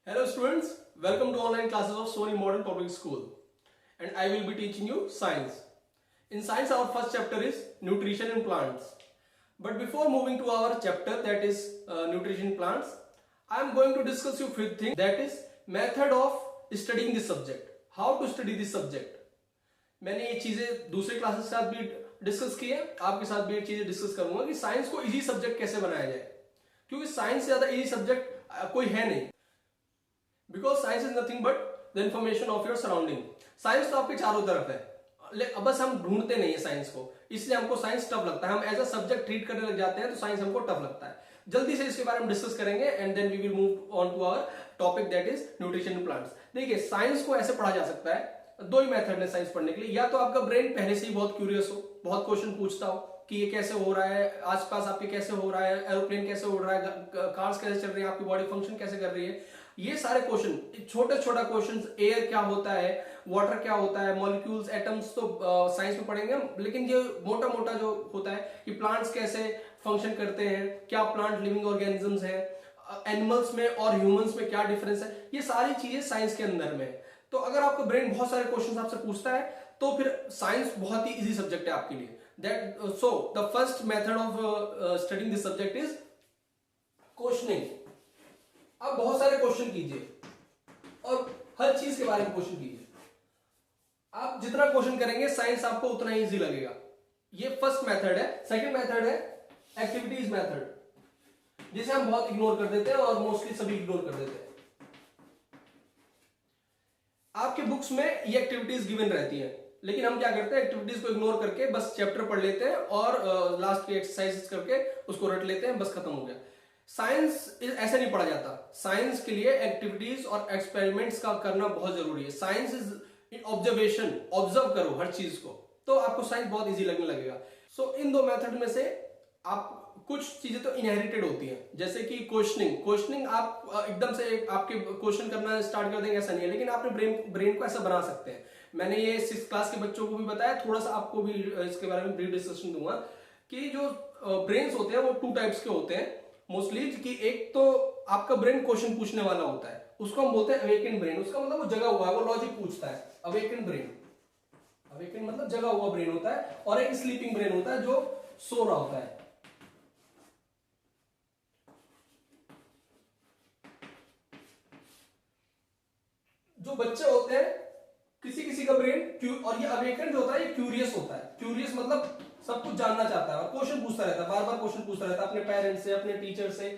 Hello students, welcome to online classes of Sony Modern Public School, and I will be teaching you science. In science our first chapter is nutrition in plants. But before moving to our chapter that is nutrition in plants, I am going to discuss you few things, that is method of studying this subject. How to study this subject. मैंने ये चीजें दूसरे classes के साथ भी discuss की है, आपके साथ भी ये चीजें डिस्कस करूंगा कि साइंस को इजी सब्जेक्ट कैसे बनाया जाए, क्योंकि साइंस से ज्यादा इजी सब्जेक्ट कोई है नहीं. Because science is nothing but the information of your surrounding. Science तो आपके चारों तरफ है, अब बस हम ढूंढते नहीं है साइंस को, इसलिए हमको साइंस टफ लगता है. हम एज अ सब्जेक्ट ट्रीट करने लग जाते हैं तो साइंस हमको टफ लगता है. जल्दी से इसके बारे में डिस्कस करेंगे and then we will move on to our topic that is nutrition in plants. देखिए साइंस को ऐसे पढ़ा जा सकता है, दो ही मेथड है साइंस पढ़ने के लिए. या तो आपका ब्रेन पहले से ही बहुत क्यूरियस हो, बहुत क्वेश्चन पूछता हो कि ये कैसे हो रहा है, आसपास आपके कैसे हो रहा है, एरोप्लेन कैसे उड़ रहा है, कार्स कैसे चल रही है, आपकी बॉडी फंक्शन कैसे कर रही है, ये सारे क्वेश्चन, छोटे छोटा क्वेश्चन, एयर क्या होता है, वाटर क्या होता है, मॉलिक्यूल्स, एटम्स तो साइंस में पढ़ेंगे हम, लेकिन ये मोटा मोटा जो होता है कि प्लांट्स कैसे फंक्शन करते हैं, क्या प्लांट लिविंग ऑर्गेनिजम्स हैं, एनिमल्स में और ह्यूमंस में क्या डिफरेंस है, ये सारी चीजें साइंस के अंदर में है. तो अगर आपका ब्रेन बहुत सारे क्वेश्चन आपसे पूछता है तो फिर साइंस बहुत ही इजी सब्जेक्ट है आपके लिए. That so the first method of studying this subject is questioning. आप बहुत सारे क्वेश्चन कीजिए और हर चीज के बारे में क्वेश्चन कीजिए. आप जितना क्वेश्चन करेंगे साइंस आपको उतना ही इजी लगेगा. ये फर्स्ट मेथड है. सेकंड मेथड है एक्टिविटीज मेथड, जिसे हम बहुत इग्नोर कर देते हैं और मोस्टली सभी इग्नोर कर देते हैं. आपके बुक्स में ये एक्टिविटीज गिवन रहती हैं, लेकिन हम क्या करते हैं, एक्टिविटीज को इग्नोर करके बस चैप्टर पढ़ लेते हैं और लास्ट की एक्सरसाइजेस करके उसको रट लेते हैं, बस खत्म हो गया. साइंस ऐसे नहीं पढ़ा जाता. साइंस के लिए एक्टिविटीज और एक्सपेरिमेंट्स का करना बहुत जरूरी है. साइंस इज ऑब्जर्वेशन, ऑब्जर्व करो हर चीज को, तो आपको साइंस बहुत इजी लगने लगेगा. सो इन दो मेथड में से आप कुछ चीजें तो इनहेरिटेड होती हैं, जैसे कि क्वेश्चनिंग आप एकदम से आपके क्वेश्चन करना स्टार्ट कर देंगे ऐसा नहीं है, लेकिन आपने ब्रेन को ऐसा बना सकते हैं. मैंने ये 6th क्लास के बच्चों को भी बताया, थोड़ा सा आपको भी इसके बारे में ब्रीफ डिस्कशन दूंगा कि जो ब्रेन्स होते हैं वो 2 टाइप्स के होते हैं मोस्टली. कि एक तो आपका ब्रेन क्वेश्चन पूछने वाला होता है, उसको हम बोलते हैं अवेकन ब्रेन. उसका मतलब वो जगा हुआ है, वो लॉजिक पूछता है. अवेकन ब्रेन, अवेकन मतलब जगा हुआ ब्रेन होता है. और एक स्लीपिंग ब्रेन होता है जो सो रहा होता है. जो बच्चे होते हैं किसी किसी का ब्रेन, और ये अवेकन जो होता है ये क्यूरियस होता है. क्यूरियस मतलब सब कुछ जानना चाहता है और क्वेश्चन पूछता रहता है, बार बार क्वेश्चन पूछता रहता है अपने पेरेंट्स से, अपने टीचर से,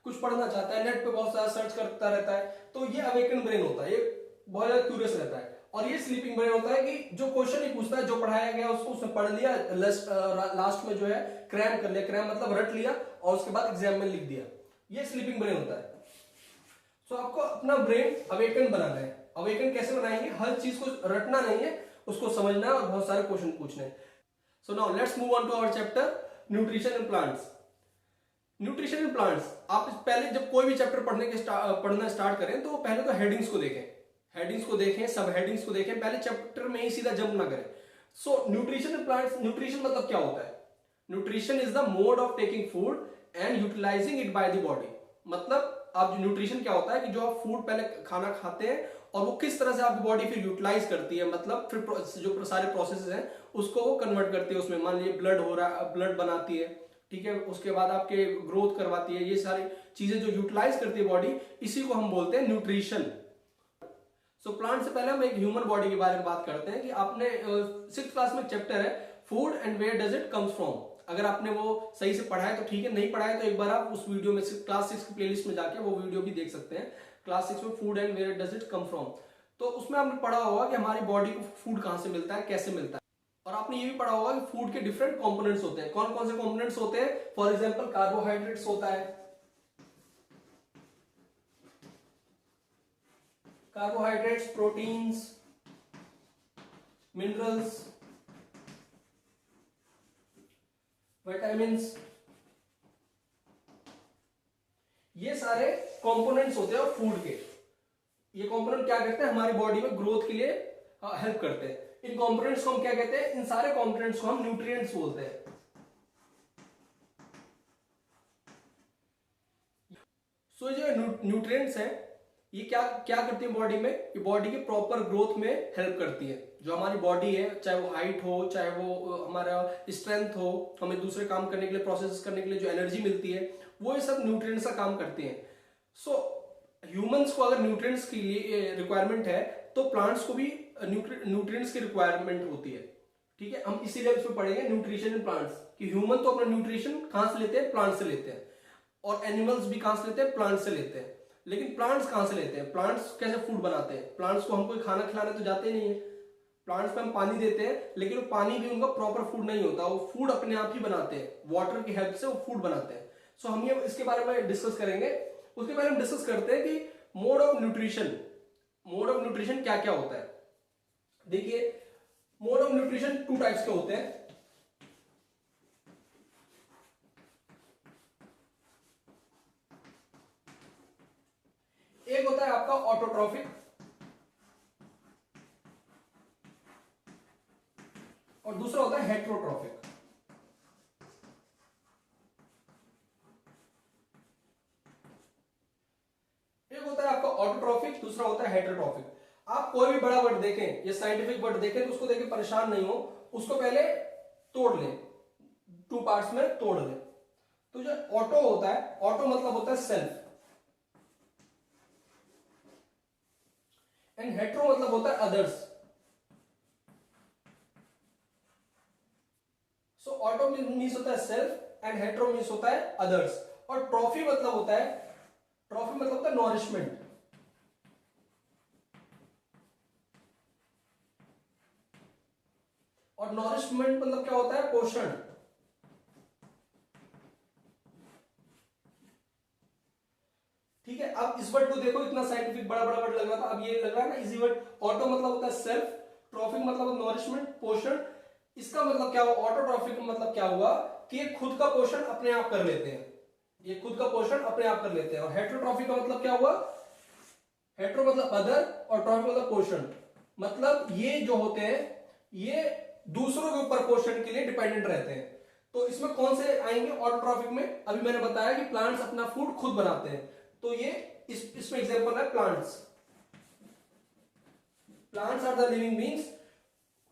कुछ पढ़ना चाहता है, नेट पे बहुत सारा सर्च करता रहता है. तो ये अवेकन ब्रेन होता है, ये बहुत ज्यादा क्यूरियस रहता है. और ये स्लीपिंग ब्रेन होता है कि जो क्वेश्चन ही पूछता है, जो पढ़ाया गया उसको उसने पढ़ लिया, लास्ट में जो है क्रैम कर लिया. क्रैम मतलब रट लिया और उसके बाद एग्जाम में लिख दिया. ये स्लीपिंग ब्रेन होता है. सो आपको अपना ब्रेन अवेकन बनाना है. अवेकन कैसे बनाएंगे, हर चीज को रटना नहीं है, उसको समझना है और बहुत सारे क्वेश्चन पूछने हैं. So now let's move on to our chapter nutrition in plants. Nutrition in plants, आप पहले जब कोई भी चैप्टर पढ़ना स्टार्ट करें तो पहले तो हेडिंग्स को देखें, सब हेडिंग्स को देखें, पहले चैप्टर में ही सीधा जंप ना करें. So nutrition in plants, nutrition मतलब क्या होता है. Nutrition is the mode of taking food and utilising it by the body. मतलब आप जो न्यूट्रिशन क्या होता है कि जो आप फूड पहले खाना खाते हैं और वो किस तरह से आपकी बॉडी फिर यूटिलाइज करती है, मतलब फिर जो सारे प्रोसेसेस हैं उसको वो कन्वर्ट करती है. उसमें मान लीजिए ब्लड हो रहा है, ब्लड बनाती है, ठीक है, उसके बाद आपके ग्रोथ करवाती है. ये सारी चीजें जो यूटिलाइज करती है बॉडी, इसी को हम बोलते हैं न्यूट्रिशन. सो प्लांट से पहले हम एक ह्यूमन बॉडी के बारे में बात करते हैं कि आपने 6th क्लास में चैप्टर है food and where does it comes from. अगर आपने वो सही से पढ़ा है तो ठीक है, नहीं पढ़ा है तो एक बार आप उस वीडियो में क्लास 6 की प्लेलिस्ट में जाके वो वीडियो भी देख सकते हैं. क्लास 6 में food and where does it come from, तो उसमें आपने पढ़ा होगा कि हमारी बॉडी को फूड कहां से मिलता है, कैसे मिलता है. और आपने ये भी पढ़ा होगा कि फूड के डिफरेंट कंपोनेंट्स होते हैं. कौन कौन से कंपोनेंट्स होते हैं, फॉर एग्जांपल कार्बोहाइड्रेट्स होता है, कार्बोहाइड्रेट्स, प्रोटीन्स, मिनरल्स, विटामिन्स, ये सारे कंपोनेंट्स होते हैं फूड के. ये कंपोनेंट क्या करते हैं, हमारी बॉडी में ग्रोथ के लिए हेल्प करते हैं. इन कंपोनेंट्स को हम क्या कहते हैं, इन सारे कंपोनेंट्स को हम न्यूट्रिएंट्स बोलते हैं. सो जो न्यूट्रिएंट्स हैं ये क्या क्या करती है बॉडी में, ये बॉडी के प्रॉपर ग्रोथ में हेल्प करती है। जो हमारी बॉडी है, चाहे वो हाइट हो, चाहे वो हमारा स्ट्रेंथ हो, हमें दूसरे काम करने के लिए, प्रोसेस करने के लिए जो एनर्जी मिलती है, वो ये सब न्यूट्रिएंट्स का काम करते हैं। सो ह्यूमंस को अगर न्यूट्रिएंट्स के लिए रिक्वायरमेंट है तो प्लांट्स को भी न्यूट्रिएंट्स की रिक्वायरमेंट होती है। ठीक है, हम इसीलिए इसमें पढ़ेंगे न्यूट्रिशन इन प्लांट्स कि ह्यूमन तो अपना न्यूट्रिशन कहां से लेते हैं, प्लांट से लेते हैं, और एनिमल्स भी कहां से लेते हैं, प्लांट से लेते हैं। लेकिन प्लांट्स कहां से लेते हैं, प्लांट्स कैसे फूड बनाते हैं? प्लांट्स को हम कोई खाना खिलाने तो जाते नहीं है, प्लांट्स पे हम पानी देते हैं, लेकिन वो पानी भी उनका प्रॉपर फूड नहीं होता, वो फूड अपने आप ही बनाते हैं, वाटर की हेल्प से वो फूड बनाते हैं। सो हम ये इसके बारे में डिस्कस करेंगे। उसके बारे में डिस्कस करते हैं कि mode of nutrition, mode of nutrition क्या क्या होता है। देखिए, मोड ऑफ न्यूट्रिशन 2 टाइप्स के होते हैं। एक होता है आपका ऑटोट्रॉफिक और दूसरा होता है हेट्रोट्रॉफिक। एक होता है आपका ऑटोट्रॉफिक, दूसरा होता है हेट्रोट्रॉफिक। आप कोई भी बड़ा वर्ड देखें या साइंटिफिक वर्ड देखें तो उसको देख के परेशान नहीं हो, उसको पहले तोड़ लें, 2 पार्ट्स में तोड़ लें। तो जो ऑटो होता है, ऑटो मतलब होता है सेल्फ, एंड हेट्रो मतलब होता है अदर्स। सो ऑटो मीन्स होता है सेल्फ एंड हेट्रो मीन्स होता है अदर्स। और ट्रॉफी मतलब होता है, ट्रॉफी मतलब होता है नॉरिशमेंट। और नॉरिशमेंट मतलब क्या होता है, पोषण। ठीक है, अब इस वर्ड को देखो, इतना साइंटिफिक बड़ा बड़ा वर्ड लग रहा था, अब ये लग रहा है ना इजी वर्ड। ऑटो मतलब होता है सेल्फ, ट्रॉफिक मतलब नॉरिशमेंट, पोषण। इसका मतलब क्या हुआ, ऑटोट्रॉफिक मतलब क्या हुआ कि ये खुद का पोषण अपने आप कर लेते हैं, ये खुद का पोषण अपने आप कर लेते हैं। और हेट्रोट्रॉफिक का मतलब क्या हुआ, हेट्रो मतलब अदर और ट्रॉफिक मतलब पोषण। मतलब ये जो होते हैं ये दूसरों के ऊपर पोषण के लिए डिपेंडेंट रहते हैं। तो इसमें कौन से आएंगे ऑटोट्रॉफिक में? अभी मैंने बताया कि प्लांट्स अपना फूड खुद बनाते हैं, तो ये इसमें एग्जांपल है plants. Plants are the living beings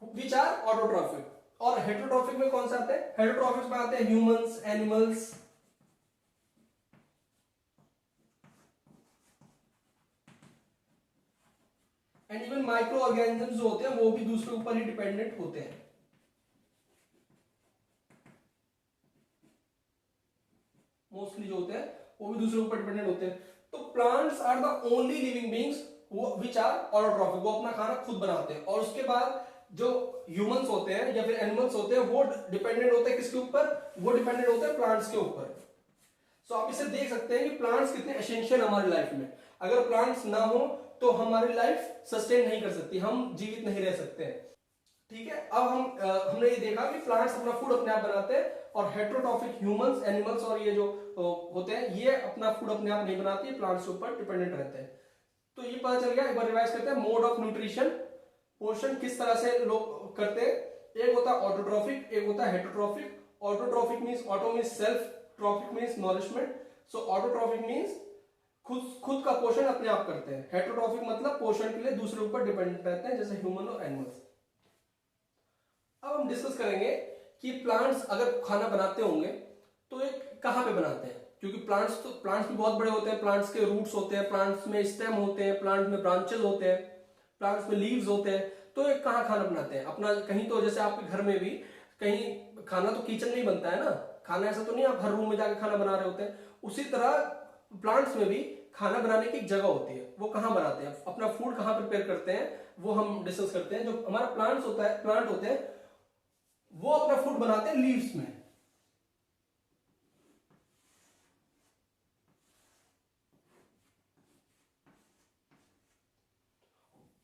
which are autotrophic. और हेट्रोट्रॉफिक में कौन सा आता है? हेट्रोट्रॉफिक में आते हैं humans, animals, and even microorganisms जो होते हैं वो भी दूसरे ऊपर ही डिपेंडेंट होते हैं। मोस्टली जो होते हैं वो भी दूसरे ऊपर डिपेंडेंट होते हैं। तो plants are the only living beings which are autotrophic, वो अपना खाना खुद बनाते हैं। और उसके बाद जो ह्यूमंस होते हैं या फिर एनिमल्स होते हैं वो डिपेंडेंट होते हैं किसके ऊपर? वो डिपेंडेंट होते हैं प्लांट्स के ऊपर। सो आप इसे देख सकते हैं कि प्लांट्स कितने एसेंशियल हमारी लाइफ में। अगर प्लांट्स ना हो तो हमारी लाइफ सस्टेन नहीं कर सकती, हम जीवित नहीं रह सकते हैं। ठीक है, अब हमने ये देखा कि प्लांट्स अपना फूड अपने आप बनाते हैं, और हेट्रोट्रॉफिक ह्यूमंस, एनिमल्स और ये जो होते हैं ये अपना फूड अपने आप नहीं बनाते, प्लांट्स के ऊपर डिपेंडेंट रहते हैं। तो ये पता चल गया। एक बार रिवाइज करते हैं, मोड ऑफ न्यूट्रिशन, पोषण किस तरह से लोग करते हैं। एक होता है ऑटोट्रॉफिक, एक होता है heterotrophic. Autotrophic means auto means self, trophic means nourishment. So autotrophic means खुद का पोषण अपने आप करते हैं। हेट्रोट्रॉफिक मतलब पोषण के लिए दूसरे ऊपर डिपेंडेंट रहते हैं, जैसे ह्यूमन और एनिमल्स। अब हम डिस्कस करेंगे कि प्लांट्स अगर खाना बनाते होंगे तो ये कहां पे बनाते हैं, क्योंकि प्लांट्स भी बहुत बड़े होते हैं। प्लांट्स के रूट्स होते हैं, प्लांट्स में स्टेम होते हैं, प्लांट्स में ब्रांचेस होते हैं, प्लांट्स में लीव्स होते हैं। तो ये कहाँ खाना बनाते हैं अपना? कहीं तो जैसे आपके घर में भी कहीं खाना तो किचन में ही बनता है ना, खाना ऐसा तो नहीं आप हर रूम में जाके खाना बना रहे होते हैं। उसी तरह प्लांट्स में भी खाना बनाने की एक जगह होती है, वो कहाँ बनाते हैं, अपना फूड कहाँ प्रिपेयर करते हैं, वो हम डिस्कस करते हैं। जो हमारा प्लांट होते हैं वो अपना फूड बनाते हैं लीव्स में।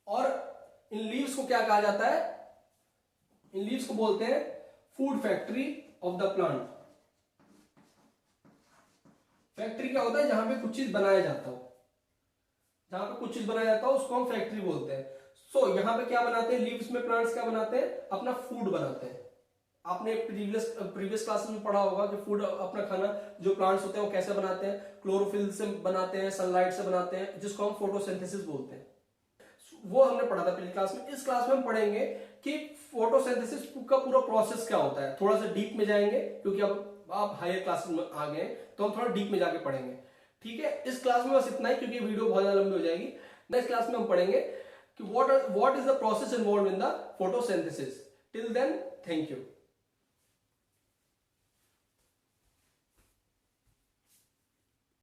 और इन लीव्स को क्या कहा जाता है? इन लीव्स को बोलते हैं food factory of the plant. Factory क्या होता है? जहां पे कुछ चीज बनाया जाता हो, जहां पे कुछ चीज बनाया जाता हो उसको हम फैक्ट्री बोलते हैं। सो यहां पे क्या बनाते हैं लीव्स में? प्लांट्स क्या बनाते हैं? अपना फूड बनाते हैं। आपने प्रीवियस क्लासेस में पढ़ा होगा कि फूड, अपना खाना जो प्लांट्स होते हैं वो कैसे बनाते हैं, क्लोरोफिल से बनाते हैं, सनलाइट से बनाते हैं, जिसको हम फोटोसिंथेसिस बोलते हैं। वो हमने पढ़ा था पहली क्लास में। इस क्लास में हम पढ़ेंगे कि फोटोसिंथेसिस का पूरा प्रोसेस क्या होता है। थोड़ा सा डीप में जाएंगे क्योंकि अब आप हायर क्लासेस में आ गए, तो हम थोड़ा डीप में जाके पढ़ेंगे। ठीक है, इस क्लास में बस इतना ही क्योंकि वीडियो बहुत ज्यादा लंबी हो जाएगी। नेक्स्ट क्लास में हम पढ़ेंगे कि what is the process involve in the photosynthesis. Till then, thank you.